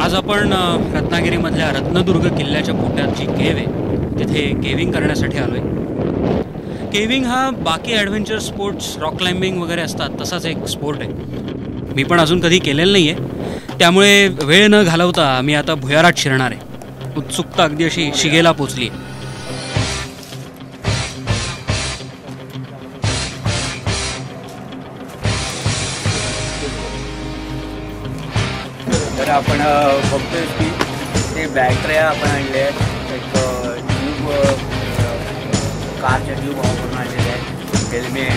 आज आपण रत्नागिरीमधल्या रत्नदुर्ग किल्ल्याच्या पोटात जी केव्ह आहे तिथे केविंग करण्यासाठी आलो आहे। केविंग हा बाकी ॲडव्हेंचर स्पोर्ट्स रॉक क्लाइम्बिंग वगैरे असतात तसाच एक स्पोर्ट आहे। मी पण अजून कधी केलेलं नाही आहे, त्यामुळे वेळ न घालवता मी आता भुयारात शिरणार आहे। उत्सुकता अगदी अशी शिगेला पोचली आहे। तर आपण बघतोय की ते बॅटऱ्या आपण आणले आहेत, एक ट्यूब कारच्या ट्यूब वापरून आणलेले आहेत, हेल्मेट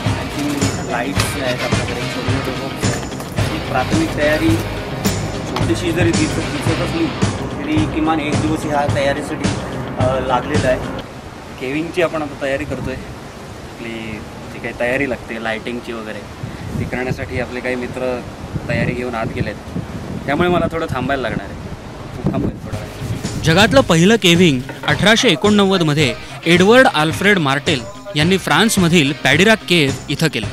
आणखी लाईट्स आहेत आपल्याकडे, छोटे छोटे बॉक्स आहेत। ही प्राथमिक तयारी छोटीशी जरी दिसत असली तरी किमान एक दिवस ह्या तयारीसाठी लागलेला आहे। केविंगची आपण आता तयारी करतोय, आपली जी काही तयारी लागते लायटिंगची वगैरे ती करण्यासाठी आपले काही मित्र तयारी घेऊन आत गेलेत, त्यामुळे मला थोडं थांबायला लागणार आहे। थांबेल थोडा वेळ। जगातलं पहिलं केव्हिंग 1889 मध्ये एडवर्ड आल्फ्रेड मार्टेल यांनी फ्रान्समधील पॅडिराक केव्ह इथं केलं।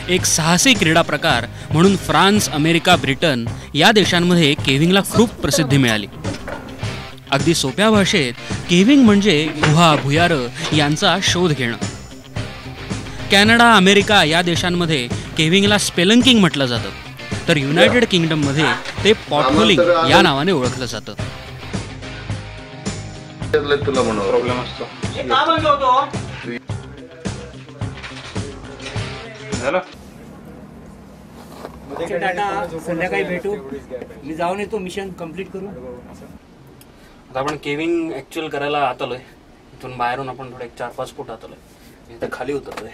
एक साहसी क्रीडा प्रकार म्हणून फ्रान्स, अमेरिका, ब्रिटन या देशांमध्ये केव्हिंगला खूप प्रसिद्धी मिळाली। अगदी सोप्या भाषेत केव्हिंग म्हणजे गुहा भुयारं यांचा शोध घेणं। कॅनडा, अमेरिका या देशांमध्ये केव्हिंगला स्पेलंकिंग म्हटलं जातं, तर युनायटेड किंगडममध्ये ते पॉटहोलिंग या नावाने ओळखलं जातं। प्रॉब्लेम असतो संध्याकाळी भेटू, मी जाऊन येतो, मिशन कंप्लीट करू। आता आपण केव्हिंग ॲक्च्युअल करायला आत आलोय। इथून बाहेरून आपण थोडे 4-5 फूट आत आलोय, इथं खाली उतरलोय।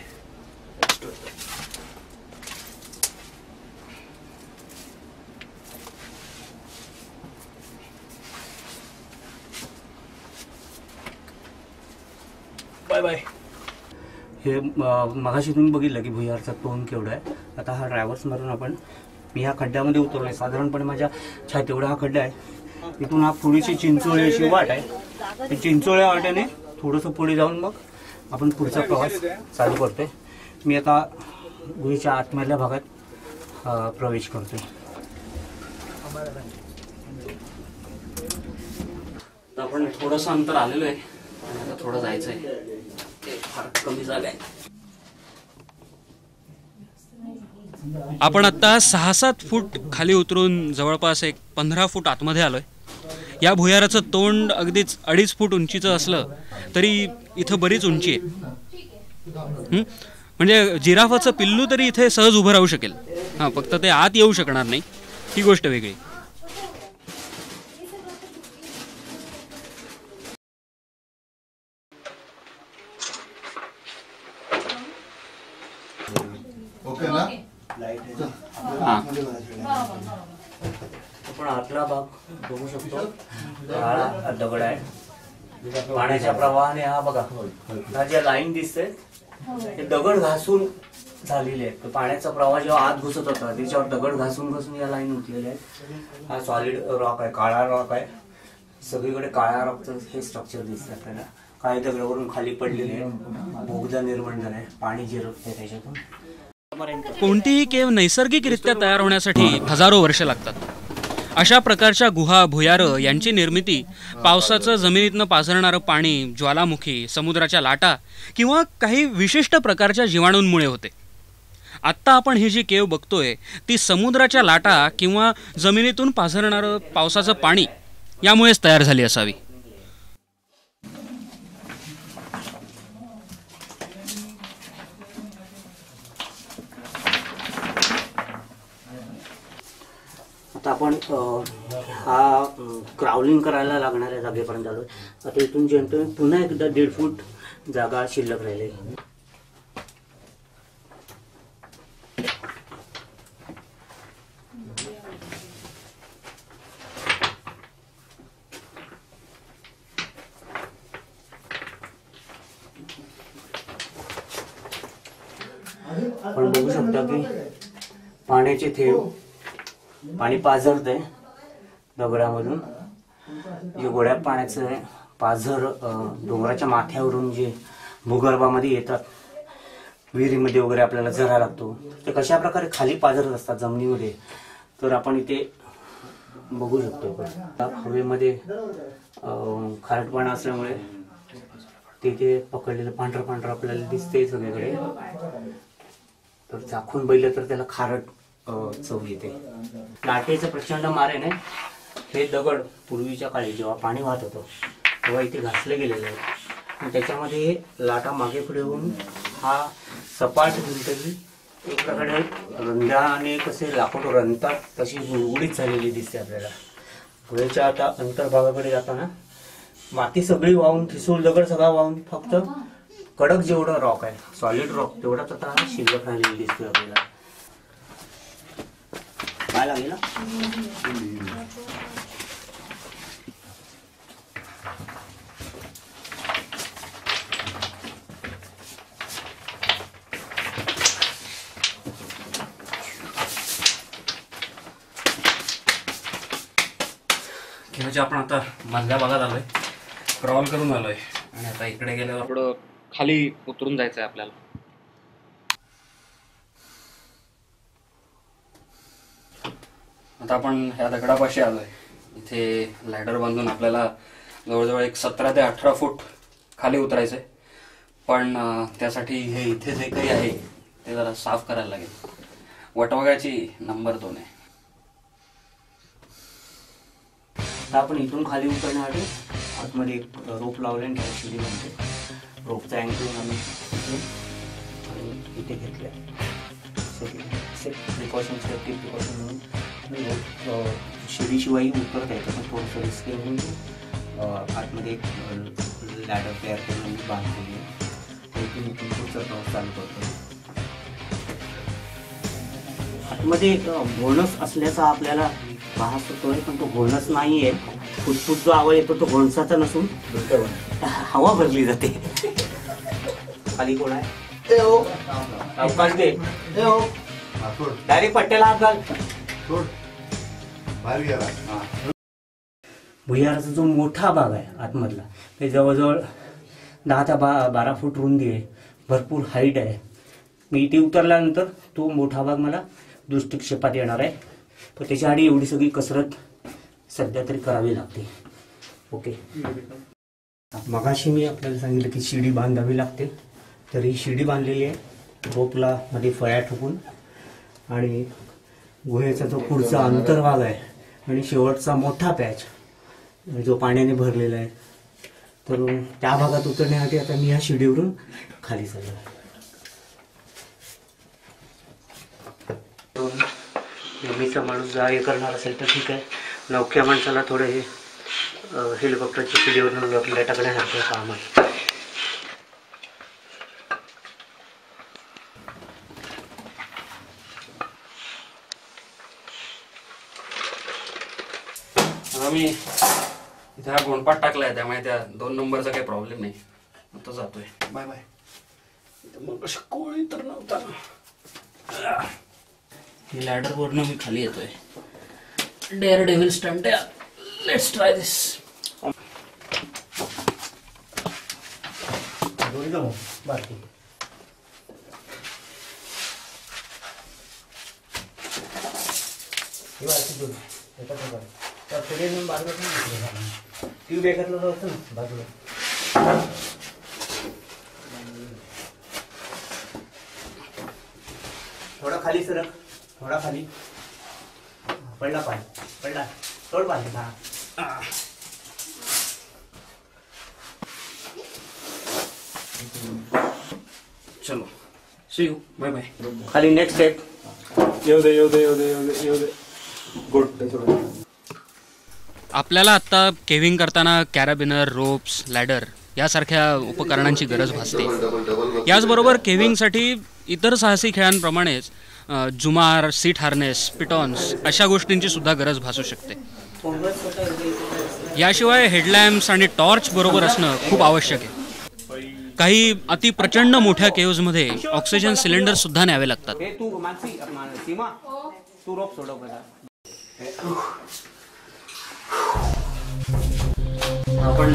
Bye bye. हे मगाशी तुम्ही बघितलं की भुयारचा तोंड केवढा आहे। आता हा ड्रायव्हर्स मारून मी ह्या खड्ड्यामध्ये उतरलोय, साधारणपणे माझ्या छाती एवढा हा खड्डा आहे। इथून हा पुढची चिंचोळी अशी वाट आहे, ती चिंचोळ्या वाट्याने थोडंसं पुढे जाऊन मग आपण पुढचा प्रवास चालू करतोय। मी आता गुहेच्या आतमधल्या भागात प्रवेश करतोय। आपण थोडंसं अंतर आलेलो आहे आणि आता थोडं जायचं आहे, फार कमी जागा आहे। आपण आता 6-7 फूट खाली उतरून जवळपास एक 15 फूट आतमध्ये आलोय। या भुयाराचं तोंड अगदीच 2.5 फूट उंचीचं असलं तरी इथं बरीच उंची आहे। म्हणजे जिराफाचं पिल्लू तरी इथे सहज उभं राहू शकेल। हां, फक्त ते आत येऊ शकणार नाही, ही गोष्ट वेगळी। ओके ना? आपण आतला भाग बघू शकतो, काळा दगड आहे, पाण्याच्या प्रवाहाने हा बघा हा ज्या लाईन दिसते हे दगड घासून झालेले आहेत। पाण्याचा प्रवाह जेव्हा आत घुसत होता त्याच्यावर दगड घासून घासून या लाईन उठलेल्या आहेत। हा सॉलिड रॉक आहे, काळा रॉक आहे, सगळीकडे काळ्या रॉकचं हे स्ट्रक्चर दिसतं आपल्याला। काही दगडावरून खाली पडलेले बोगदा निर्माण झालाय, पाणी जिरत आहे त्याच्यातून। कोणतीही केव्ह नैसर्गिकरित्या तयार होण्यासाठी हजारो वर्ष लागतात। अशा प्रकारच्या गुहा भुयारं यांची निर्मिती पावसाचं जमिनीतनं पाझरणारं पाणी, ज्वालामुखी, समुद्राच्या लाटा किंवा काही विशिष्ट प्रकारच्या जीवाणूंमुळे होते। आत्ता आपण ही जी केव बघतोय ती समुद्राच्या लाटा किंवा जमिनीतून पाझरणारं पावसाचं पाणी यामुळेच तयार झाली असावी. आता आपण हा क्राउलिंग करायला लागणाऱ्या जागेपर्यंत आलो. आता इथून जेंटो पुन्हा एकदा 1.5 फूट जागा शिल्लक राहिली. आपण बघू शकता की पाण्याचे थेंब पाणी पाझरत आहे दगडामधून. जे गोड्या पाण्याचं पाझर डोंगराच्या माथ्यावरून जे भूगर्भामध्ये येतात, विहिरीमध्ये वगैरे आपल्याला झरा लागतो, ते कशा प्रकारे खाली पाझरत असतात जमिनीमध्ये, तर आपण इथे बघू शकतो. हवेमध्ये खारटपणा असल्यामुळे तिथे पकडलेलं पांढरं पांढरं आपल्याला दिसते सगळीकडे. तर चाखून बघितलं तर त्याला खारट चव येते. लाटेचं प्रचंड मारेने हे दगड पूर्वीच्या काळी जेव्हा पाणी वाहत होतं तेव्हा इथे घासले गेलेले आहेत आणि त्याच्यामध्ये लाटा मागे पुढे होऊन हा सपाट भिंतही एक प्रकारे रंध्राने कसे लाकूड रंगतात तशी गुळगुळीत झालेली दिसते आपल्याला. पुढेच्या आता अंतर्भागाकडे जाताना माती सगळी वाहून, ठिसूळ दगड सगळा वाहून फक्त कडक जेवढं रॉक आहे, सॉलिड रॉक, तेवढाच आता शिल्लक राहिलेली दिसतोय आपल्याला. काय लागेल ना म्हणजे आपण आता मधल्या भागात आलोय, क्रॉल करून आलोय आणि आता इकडे गेल्यावर थोडं खाली उतरून जायचंय आपल्याला. आता आपण ह्या दगडापाशी आलोय. इथे लॅडर बांधून आपल्याला जवळजवळ एक 17 ते 18 फूट खाली उतरायचंय. पण त्यासाठी हे इथे जे काही आहे ते जरा साफ करायला लागेल. वटवाघळाची नंबर 2 आहे. आपण इथून खाली उतरण्यासाठी आतमध्ये एक रोप लावले आणि शिडी बनते. रोपचा अँगल आम्ही आणि इथे घेतले प्रिकॉशन, सेफ्टी प्रिकॉशन म्हणून. शिडीशिवाय उतरता येतं पण थोडंसं रिस्की म्हणून आतमध्ये एक लॅडर तयार करून आम्ही बांधलेली आहे. इथून पुढचा प्रवास चालू करतो. आतमध्ये बोनस असल्याचा आपल्याला भास होतोय पण तो घोणस नाहीये. फुटफुट जो आवाज येतो तो घोणसाचा नसून हवा भरली जाते. खाली कोण आहे? अवकाश दे. डायरेक्ट पट्ट्याला हात घाल. भुयाराचा जो मोठा भाग आहे आतमधला ते जवळजवळ 10 ते 12 फूट रुंदी आहे, भरपूर हाईट आहे. मी इथे उतरल्यानंतर तो मोठा भाग मला दृष्टिक्षेपात येणार आहे. पण त्याच्याआधी एवढी सगळी कसरत सध्या तरी करावी लागते. ओके. मगाशी मी आपल्याला सांगितलं की शिडी बांधावी लागते, तर ही शिडी बांधलेली आहे रोपला मध्ये फळ्या ठोकून. आणि गुहेचा जो पुढचा अंतर्भाग आहे आणि शेवटचा मोठा पॅच जो पाण्याने भरलेला आहे, तर त्या भागात उतरण्यासाठी आता मी या शिडीवरून खाली चाललो. नेहमीचा माणूस जाळे करणार असेल तर ठीक आहे. नौक्या माणसाला थोडं हे हेलिकॉप्टरच्या शिडीवरून आपल्याला टाकण्यासारखं काम आहे. मी इथे हा गोंडपाट टाकलाय त्यामुळे त्या 2 नंबरचा काही प्रॉब्लेम नाही. आता जातोय. Bye bye. मग अशी कोळी तर नव्हता. लॅडर वरनं मी खाली येतोय. डेअर डेव्हिल स्टंट आहे. Let's try this. ट्यूब एखादं होतं ना बाजूला. खाली सरक, थोडा खाली. पडला पाय, पडला. सोड पाय. चलो सी यू, बाय बाय. खाली नेक्स्ट स्टेप. येऊ दे. गुड. आपल्याला आत्ता केव्हिंग करताना कॅराबिनर, रोप्स, लॅडर यासारख्या उपकरणांची गरज भासते. याचबरोबर केव्हिंगसाठी इतर साहसी खेळांप्रमाणेच जुमार, सीट हार्नेस, पिटॉन्स अशा गोष्टींची सुद्धा गरज भासू शकते. याशिवाय हेडलॅम्प्स आणि टॉर्च बरोबर असणं खूप आवश्यक आहे. काही अति प्रचंड मोठ्या केव्जमध्ये ऑक्सिजन सिलेंडर सुद्धा न्यावे लागतात. तू मानसी सीमा तू रोप सोडव बघा. आपण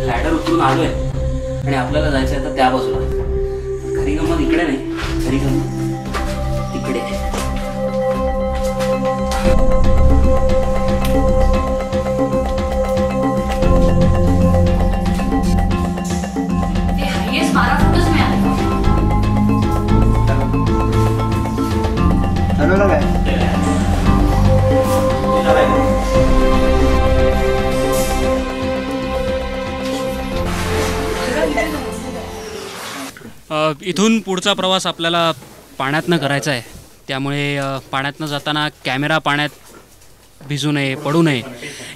लॅडर उतरून आलोय आणि आपल्याला जायचं आहे तर त्या बाजूला. खरी गंमत इकडे नाही, खरी गंमत तिकडे. ते हायेस्ट 12 फुटच मिळाले. ठरवलं काय? इथून पुढचा प्रवास आपल्याला पाण्यातनं करायचा आहे. त्यामुळे पाण्यातनं जाताना कॅमेरा पाण्यात भिजू नये, पडू नये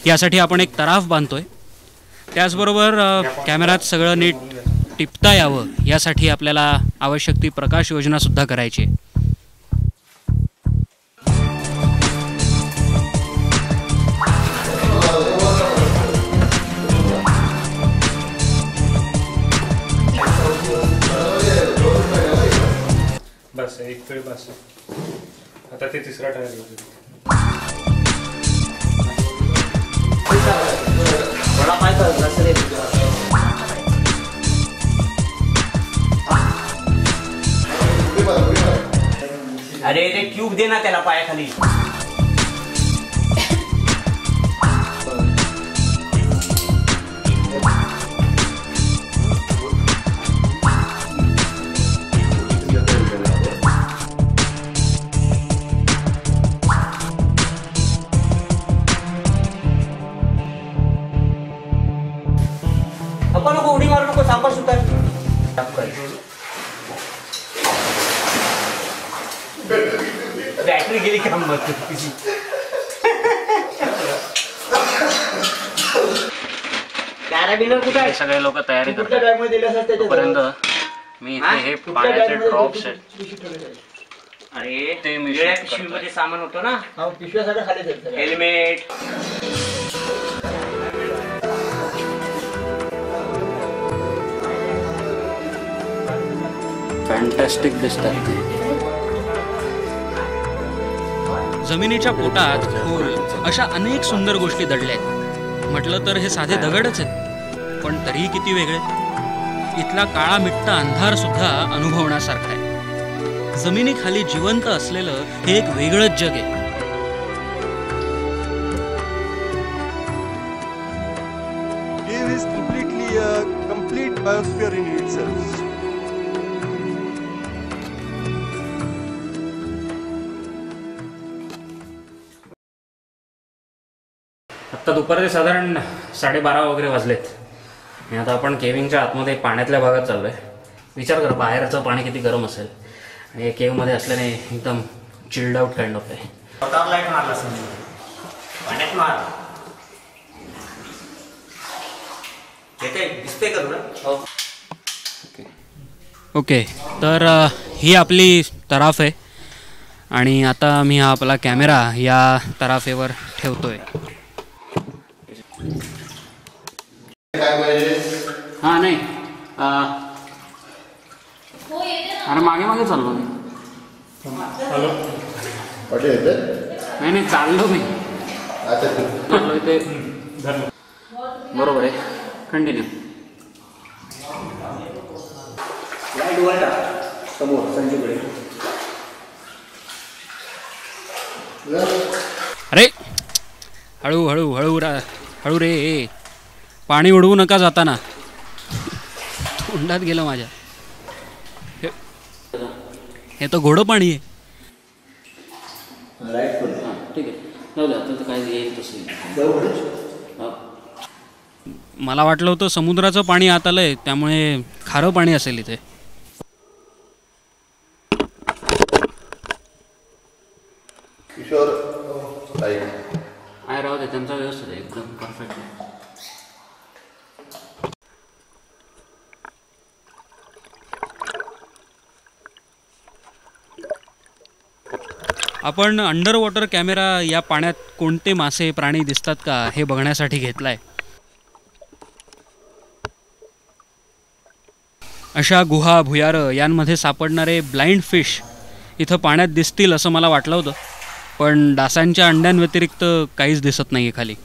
यासाठी आपण एक तराफ बांधतोय. त्याचबरोबर कॅमेऱ्यात सगळं नीट टिपता यावं यासाठी आपल्याला आवश्यक ती प्रकाश योजनासुद्धा करायची आहे. बस एक वेळ बस. आता ते तिसरा टायर होते. थोडा पाय कर. अरे ते ट्यूब दे ना त्याला पायाखाली. नको उडी मारू नको. सापा सुद्धा बॅटरी गेली का मत. कॅराबिनर कुठे आहे? सगळे लोक तयारी कुठल्या बॅग मध्ये दिलं असेल करतात. मी इथे हे पाण्याचे ड्रॉप्स आहेत. अरे ते मी वेगळ्या shoot पिशवीमध्ये सामान होतं ना. पिशव्या सगळं खाली जायचं. हेल्मेट. फॅन्टॅस्टिक दिसतात. जमिनीच्या पोटात खोल अशा अनेक सुंदर गोष्टी दडल्या आहेत. म्हटलं तर हे साधे दगडच आहेत, पण तरीही किती वेगळे. इथला काळा मिट्ट अंधार सुद्धा अनुभवण्यासारखा आहे. जमिनीखाली जिवंत असलेलं हे एक वेगळंच जग आहे. Cave is completely a complete biosphere in itself. आत्ता दुपारचे साधारण 12:30 वगैरे वाजलेत आणि आता आपण केव्हिंगच्या आतमध्ये पाण्यातल्या भागात चाललोय. विचार कर, बाहेरचं पाणी किती गरम असेल आणि केव्हमध्ये असल्याने एकदम चिल्ड आउट काइंड ऑफ आहे. स्वतःवर लाईट मारला असेल. पाण्यात मार. येते दिसते का तुला? ओके, तर ही आपली तराफ आहे आणि आता मी हा आपला कॅमेरा या तराफेवर ठेवतोय. हां नाही, अरे मागे मागे चाललो मी. नाही चाललो मी. चाललोय ते बरोबर आहे. कंटिन्यू. लाईट वर टाक समोर संजूकडे. अरे हळू हळू हळू हळू रे. पाणी उडवू नका जाताना. तोंडात गेलं माझ्या. हे तर घोडं पाणी आहे. हां ठीक आहे, जाऊ द्या, आता काय येईल तसं. मला वाटलं होतं समुद्राचं पाणी आत आलंय, त्यामुळे खारं पाणी असेल इथे. किशोर ताई आहे, राहू दे, त्यांचा व्यवस्थित आहे, एकदम परफेक्ट आहे. आपण अंडर वॉटर कॅमेरा या पाण्यात कोणते मासे प्राणी दिसतात का हे बघण्यासाठी घेतलाय. अशा गुहा भुयारं यांमध्ये सापडणारे ब्लाइंड फिश इथं पाण्यात दिसतील असं मला वाटलं होतं, पण डासांच्या अंड्यांव्यतिरिक्त काहीच दिसत नाही आहे खाली.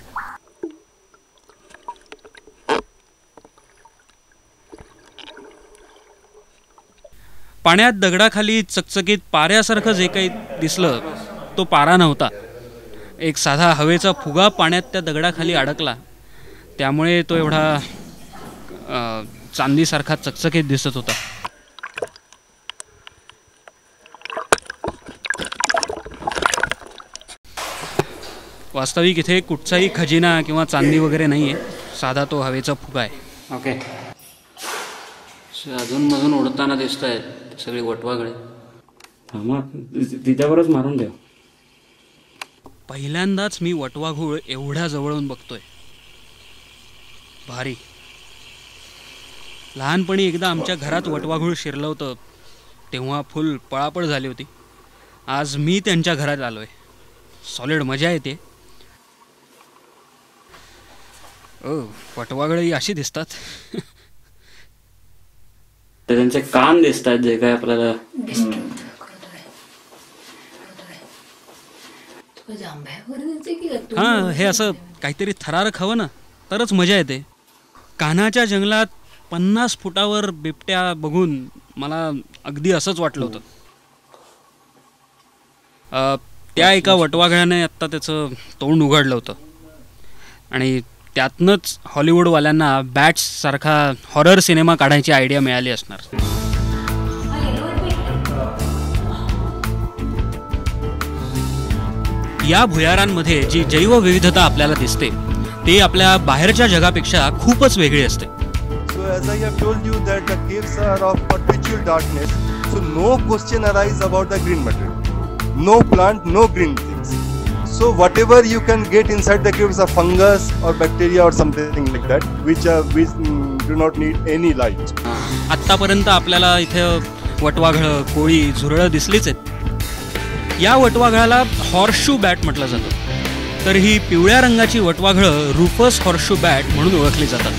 पाण्यात दगडाखाली चकचकीत पाऱ्यासारखं जे काही दिसलं तो पारा नव्हता. एक साधा हवेचा फुगा पाण्यात त्या दगडाखाली अडकला, त्यामुळे तो एवढा चांदीसारखा चकचकीत दिसत होता. वास्तविक इथे कुठचाही खजिना किंवा चांदी वगैरे नाही आहे, साधा तो हवेचा फुगा आहे. ओके, अजूनमधून उडताना दिसत आहेत सगळी वटवाघळे. मग तिच्यावरच मारून द्या. पहिल्यांदाच मी वटवाघूळ एवढ्या जवळून बघतोय. भारी. लहानपणी एकदा आमच्या घरात वटवाघूळ शिरलं होतं, तेव्हा फुल पळापळ झाली होती. आज मी त्यांच्या घरात आलोय. सॉलिड मजा येते. वटवाघळे अशी दिसतात. त्यांचे कान दिसतात जे काय आपल्याला. हा, हे असं काहीतरी थरारक हवं ना तरच मजा येते. कान्हाच्या जंगलात 50 फुटावर बिबट्या बघून मला अगदी असंच वाटलं होतं. त्या एका वटवाघळ्याने आत्ता त्याचं तोंड उघडलं होतं आणि त्यातनंच हॉलिवूडवाल्यांना बॅट्स सारखा हॉरर सिनेमा काढायची आयडिया मिळाली असणार. या भुयारांमध्ये जी जैवविविधता आपल्याला दिसते ती आपल्या बाहेरच्या जगापेक्षा खूपच वेगळी असते. So as I have told you that the caves are of perpetual darkness, so no question arises about the green material. No plant, no green things. So whatever you can get inside the caves are fungus or bacteria or something like that, which do not need any light. आत्तापर्यंत आपल्याला इथे वटवाघळं, कोळी, झुरळं दिसलीच आहेत. या वटवाघळाला horseshoe bat म्हटलं जातं, तर ही पिवळ्या रंगाची वटवाघळं रूफस हॉर्सशू बॅट म्हणून ओळखली जातात.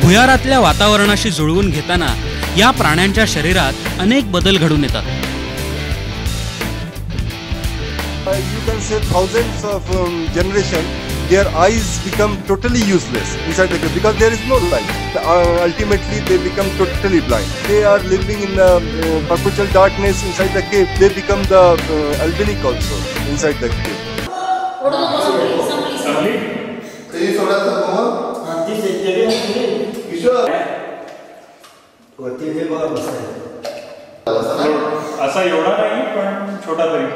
भुयारातल्या वातावरणाशी जुळवून घेताना या प्राण्यांच्या शरीरात अनेक बदल घडून येतात. You can say thousands of generation, their eyes become totally useless inside the cave because there is no light. Ultimately, they become totally blind. They are living in the perpetual darkness inside the cave. They become the albinic also inside the cave. असा एवढा नाही पण छोटा तरी.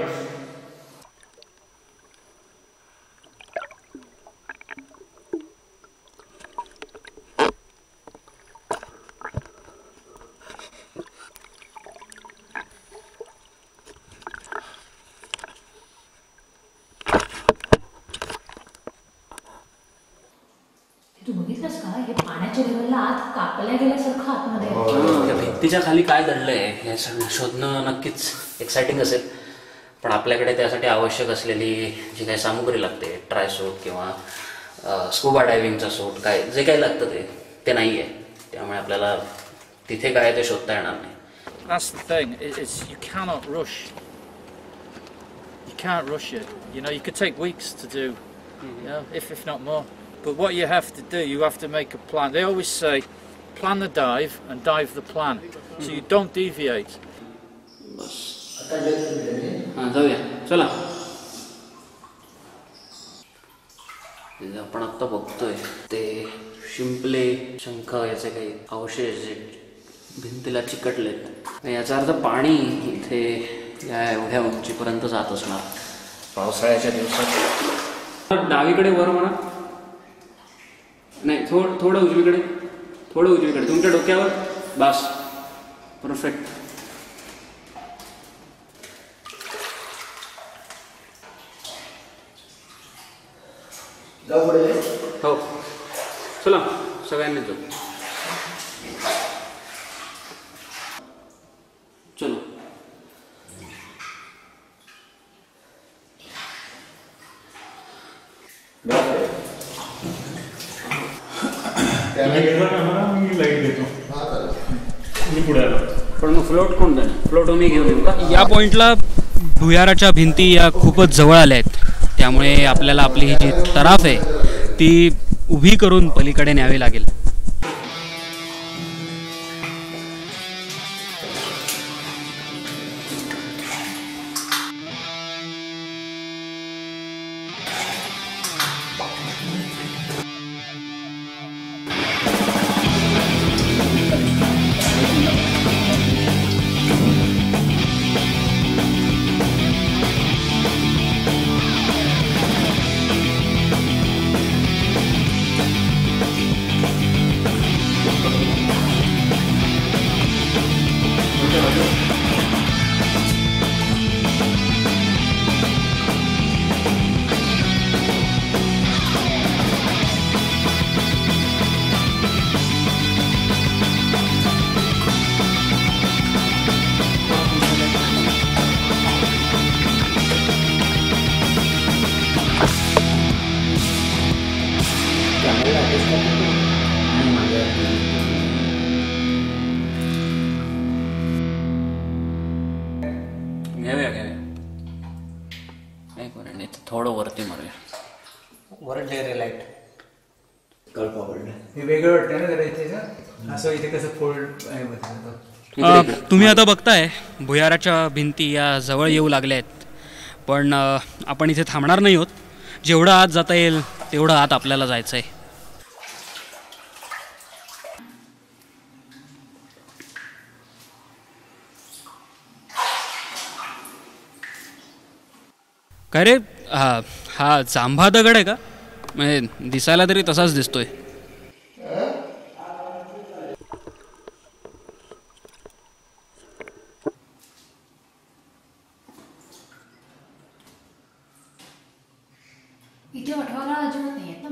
तू बघितलंस का हे पाण्याच्या लेवलला आत कापल्या गेल्यासारखं आतमध्ये. भिंतीच्या खाली काय दडलंय हे शोधणं नक्कीच एक्साइटिंग असेल, पण आपल्याकडे त्यासाठी आवश्यक असलेली जी काही सामुग्री लागते, ट्राय सूट किंवा स्कुबा डायव्हिंगचा सूट, काय जे काही लागतं ते नाही आहे. त्यामुळे आपल्याला तिथे काय ते शोधता येणार नाही. That's the thing. Is you cannot rush. You can't rush it. You know, you could take weeks to do. You know, if not more. But what you have to do, you have to make a plan. They always say, plan the dive and dive the plan, so you don't deviate. जाऊया, चला. आपण आत्ता बघतोय ते शिंपले, शंख याचे काही अवशेष जे भिंतीला चिकटलेत. याचा अर्थ पाणी इथे या एवढ्या उंचीपर्यंत जात असणार. पावसाळ्याच्या दिवसात डावीकडे वर म्हणा, नाही थोडं उजवीकडे, तुमच्या डोक्यावर. बस, परफेक्ट. हो चला सगळ्यांनी जाऊ. चलो. मी लाईट देतो. मी पुढे आलो. पण मग फ्लोट कोण देणार? फ्लोट मी घेऊन येऊ का? या पॉइंटला भुयाराच्या भिंती या खूपच जवळ आल्या आहेत, त्यामुळे आपल्याला आपली ही जी तराफ आहे ती उभी करून पलीकडे न्यावी लागेल. थोडं वरती मारूया. वरच रे लाईट कळप आवडलं. हे वेगळं वाटतं ना जरा इथे का, असं इथे कसं फोल्ड आहे. तुम्ही आता बघताय भुयाराच्या भिंती या जवळ येऊ लागल्या आहेत, पण आपण इथे थांबणार नाही आहोत. जेवढं आत जाता येईल तेवढं आत आपल्याला जायचं आहे. काय रे, हा जांभा दगड आहे का? म्हणजे दिसायला तरी तसाच दिसतोय. इथे वठवाला अजिबात नाही आहेत ना.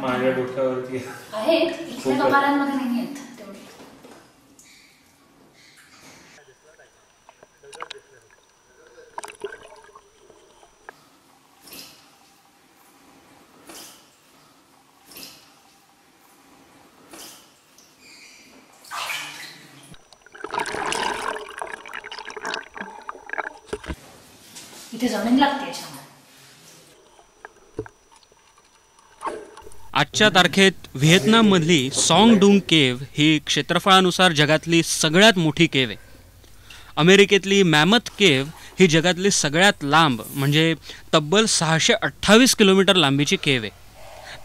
माझ्या डोक्यावरती आहेत, इथल्या कपारांमध्ये नाही आहेत तेवढे. इथे जमीन लागते. आजच्या तारखेत व्हिएतनाममधली सॉंग डुंग केव्ह ही क्षेत्रफळानुसार जगातली सगळ्यात मोठी केव्ह आहे. अमेरिकेतली मॅमथ केव्ह ही जगातली सगळ्यात लांब म्हणजे तब्बल 628 किलोमीटर लांबीची केव्ह आहे.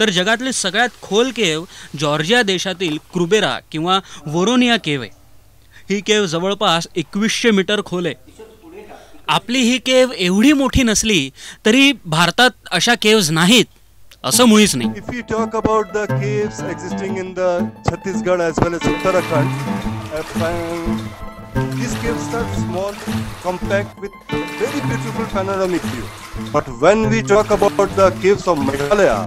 तर जगातली सगळ्यात खोल केव्ह जॉर्जिया देशातील क्रुबेरा किंवा वोरोनिया केव्ह आहे. ही केव्ह जवळपास 2100 मीटर खोल आहे. आपली ही केव्ह एवढी मोठी नसली तरी भारतात अशा केव्हज नाहीत असं मुळीच नाही. If we talk about the caves existing in the Chhattisgarh as well as Uttarakhand, these caves are small, compact with very beautiful panoramic view. But when we talk about the caves of Meghalaya,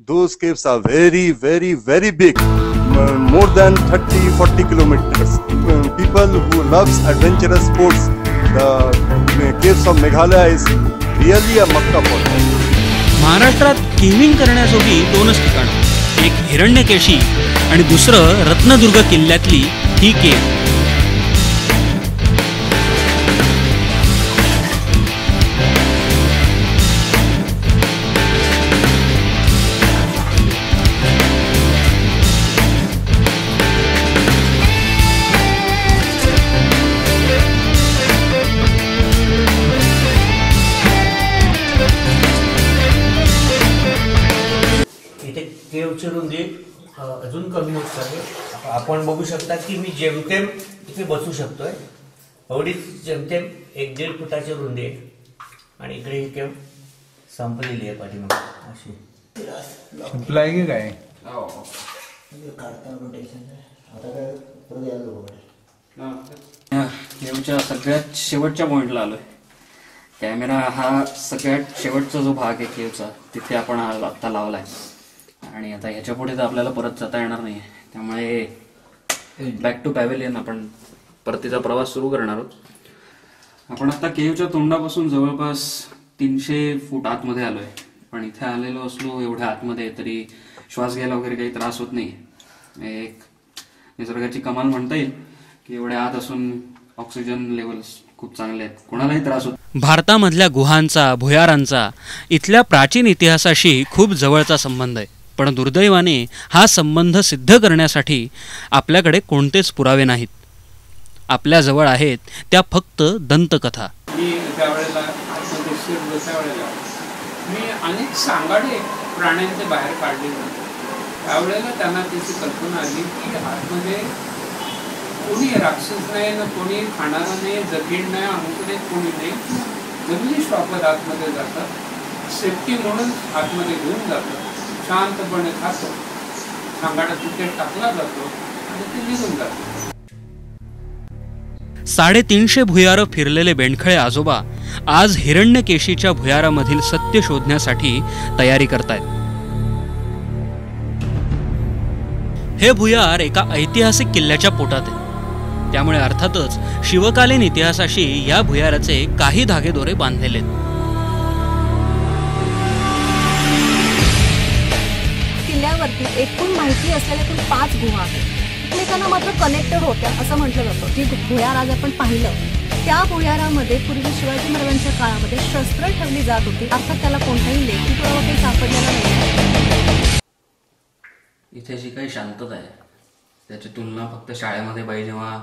those caves are very, very, very big, more than 30-40 kilometers. People who loves adventurous sports, the caves of Meghalaya is really a makkah for them. महाराष्ट्रात caving करण्याजोगी दोनच ठिकाणं, एक हिरण्यकेशी आणि दुसरं रत्नदुर्ग किल्ल्यातली ही cave. केव्हची रुंदी अजून कमी होत चालली. आपण बघू शकता की मी जेमतेम इथे बसू शकतोय. एवढीच जेमतेम 1-1.5 फुटाची रुंदी आहे आणि इकडे ही केव संपलेली आहे पाठीमागे अशी. संपलाय की काय? केवच्या सगळ्यात शेवटच्या पॉइंटला आलोय. कॅमेरा हा सगळ्यात शेवटचा जो भाग आहे केवचा तिथे आपण आत्ता लावलाय आणि आता ह्याच्या पुढे तर आपल्याला परत जाता येणार नाही. त्यामुळे बॅक टू पॅव्हेलियन आपण परतीचा प्रवास सुरू करणार आहोत. आपण आता केवच्या तोंडापासून जवळपास 300 फूट आतमध्ये आलोय. पण इथे आलेलो असलो एवढ्या आतमध्ये तरी श्वास घ्यायला वगैरे काही त्रास होत नाही. एक निसर्गाची कमाल म्हणता येईल की एवढ्या आत असून ऑक्सिजन लेवल्स खूप चांगले आहेत, कोणालाही त्रास होत. भारतामधल्या गुहांचा, भुयारांचा इथल्या प्राचीन इतिहासाशी खूप जवळचा संबंध आहे. पण दुर्दैवाने हा संबंध सिद्ध करण्यासाठी आपल्याकडे कोणतेच पुरावे नाहीत. आपल्याजवळ आहेत त्या फक्त दंतकथा. मी त्यावेळेला त्यावेळेला मी अनेक सांगाडे प्राण्यांचे बाहेर काढले जाते. त्यावेळेला त्यांना त्याची कल्पना आली की आतमध्ये कोणी राक्षस नाही, ना कोणी खाणारा नाही, जखीण नाही, अमुक नाही, कोणी नाही. जमिनी श्वापत आतमध्ये जातात, सेफ्टी म्हणून आतमध्ये घेऊन जातात, शांतपणे खातो, सांगाडा तिथे टाकला जातो आणि ते निघून जातो. 350 भुयारं फिरलेले बेंडखळे आजोबा आज हिरण्यकेशीच्या भुयारामधील सत्य शोधण्यासाठी तयारी करतायत. हे भुयार एका ऐतिहासिक किल्ल्याच्या पोटात आहे. त्यामुळे अर्थातच शिवकालीन इतिहासाशी या भुयाराचे काही धागेदोरे बांधलेले आहेत. किल्ल्यावरती एकूण माहिती असलेल्या एकूण 5 गुहा आहेत. एकमेकांना मात्र कनेक्टेड होत्या असं म्हटलं जातं. जी भुयार आज आपण पाहिलं त्या भुयारामध्ये पूर्वी शिवाजी महाराजांच्या काळामध्ये शस्त्र ठेवली जात होती. अर्थात त्याला कोणताही लेखी पुरावा काही सापडलेला नाही. इथे जी काही शांतता आहे त्याची तुलना फक्त शाळेमध्ये बाई जेव्हा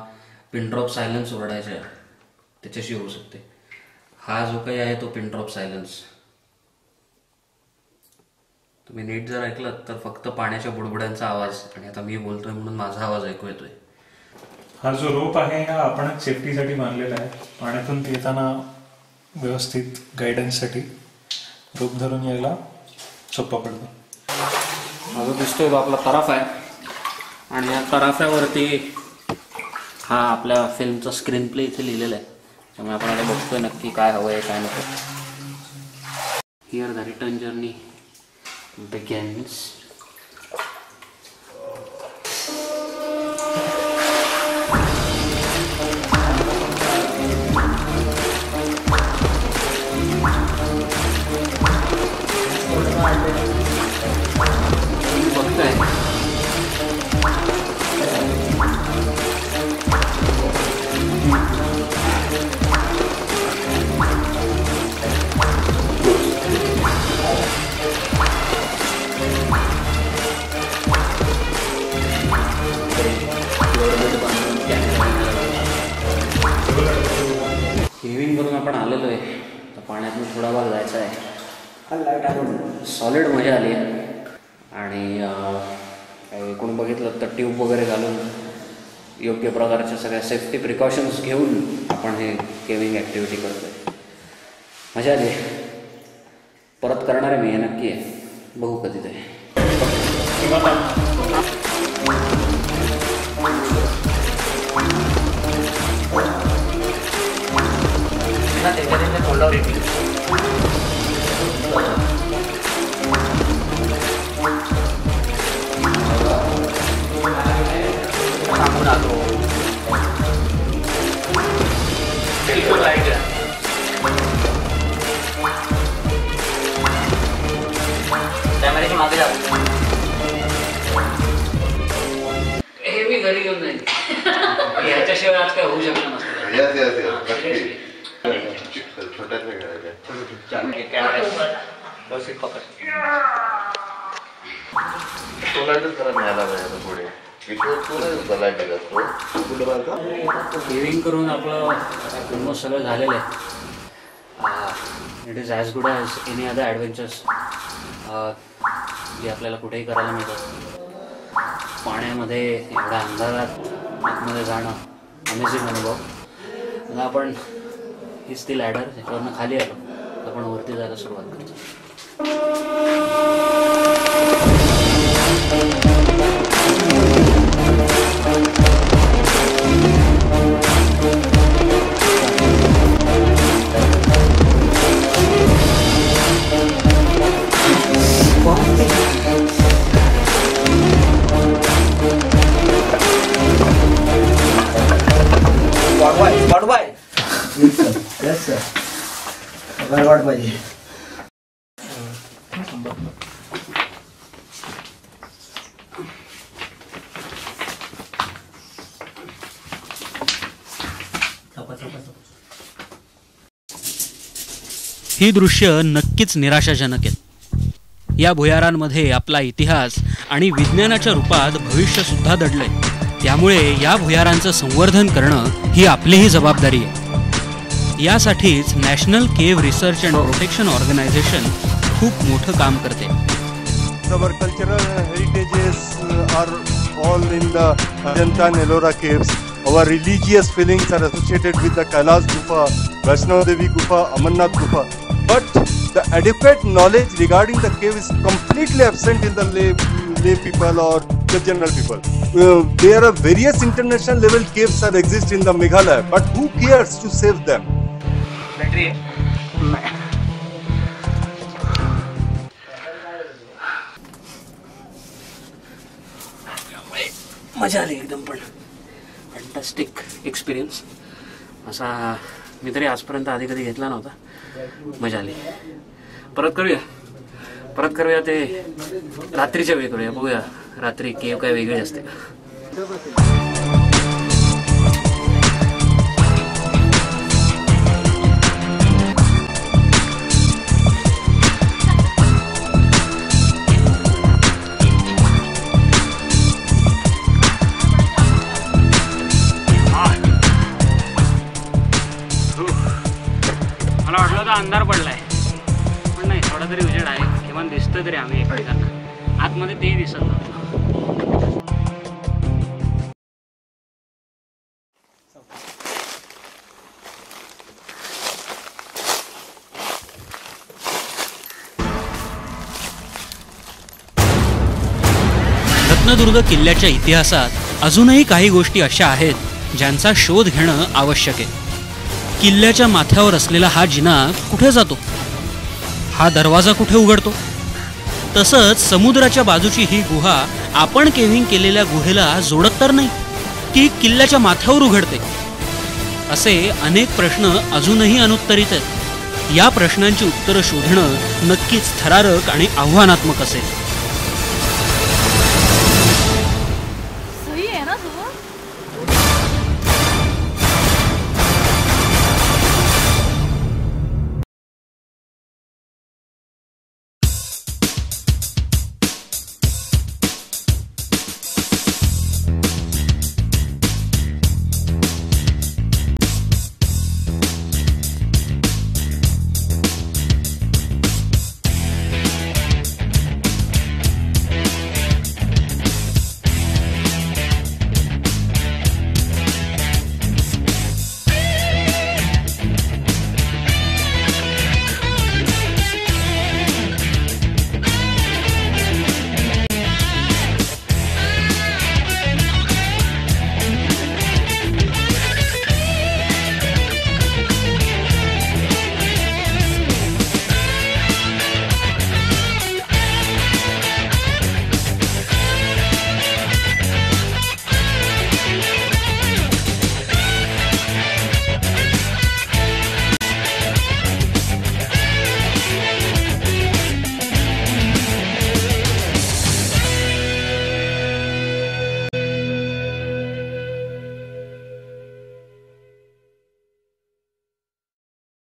पिन ड्रॉप सायलन्स ओरडायच्या त्याच्याशी होऊ शकते. हा जो काही आहे तो पिन ड्रॉप सायलन्स. तुम्ही नीट जर ऐकलं तर फक्त पाण्याच्या बुडबुड्यांचा आवाज आणि आता मी बोलतोय म्हणून माझा आवाज ऐकू येतोय. हा जो रोप आहे हा आपणच सेफ्टीसाठी बांधलेला आहे. पाण्यातून येताना व्यवस्थित गायडन्ससाठी रोप धरून यायला सोपा पडतो. हा जो दिसतोय तो आपला तराफ आहे आणि या तराफ्यावरती हा आपल्या फिल्मचा स्क्रीन प्ले इथे लिहिलेला आहे. त्यामुळे आपण आता बघतोय नक्की काय हवं आहे काय नको. Here the return journey begins. Caving करून आपण आलेलो आहे तर पाण्यातून थोडा भाग जायचा आहे. सॉलिड मजा आली आहे आणि एकूण बघितलं तर ट्यूब वगैरे घालून योग्य प्रकारच्या सगळ्या सेफ्टी प्रिकॉशन्स घेऊन आपण हे केविंग ॲक्टिव्हिटी करतो आहे. मजा आली. परत करणार आहे मी, हे नक्की आहे. बघू कधी ते. कॅमेऱ्याची मागे जातो. हे मी घरी घेऊन जाईल. ह्याच्याशिवाय आज काय होऊ शकलं नसतं. केविंग करून आपलं ऑलमोस्ट सगळं झालेलं आहे. It is as good as any other adventures जे आपल्याला कुठेही करायला मिळतात. पाण्यामध्ये एवढ्या अंधारात आतमध्ये जाणं अमेझिंग अनुभव. आता आपण हीच ती लॅडर, त्याच्यावरनं खाली आलो आपण वरती जायला सुरुवात करतो. Yes, sir. वाट पाहिजे. ही दृश्य नक्कीच निराशाजनक आहेत. या भुयारांमध्ये आपला इतिहास आणि विज्ञानाच्या रूपात भविष्य सुद्धा दडलंय. त्यामुळे या भुयारांचं संवर्धन करणं ही आपलीही जबाबदारी आहे. यासाठीच national cave research and protection organisation खूप मोठं काम करते. Our cultural heritages are all in the Ajanta and Ellora caves. Our religious feelings are associated with the Kailash Gufa, Vaishnav Devi Gufa, Amarnath Gufa. But the adequate knowledge regarding the cave is completely absent in the lay people or the general people. There are various international level caves that exist in the Meghalaya, but who cares to save them? मजा आली एकदम. पण fantastic experience असा मी तरी आजपर्यंत आधी कधी घेतला नव्हता. मजा आली. परत करूया ते रात्रीच्या वेळी करूया. बघूया रात्री केव काय वेगळी असते का. मला वाटलं होतं अंधार पडलाय, पण नाही, थोडा तरी उजेड आहे. किमान दिसतं तरी आम्ही एकमेकांना. आतमध्ये तेही दिसत नव्हतं. रत्नदुर्ग किल्ल्याच्या इतिहासात अजूनही काही गोष्टी अशा आहेत ज्यांचा शोध घेणं आवश्यक आहे. किल्ल्याच्या माथ्यावर असलेला हा जिना कुठे जातो? हा दरवाजा कुठे उघडतो? तसंच समुद्राच्या बाजूची ही गुहा आपण केव्हिंग केलेल्या गुहेला जोडत तर नाही की किल्ल्याच्या माथ्यावर उघडते? असे अनेक प्रश्न अजूनही अनुत्तरित आहेत. या प्रश्नांची उत्तरं शोधणं नक्कीच थरारक आणि आव्हानात्मक असेल.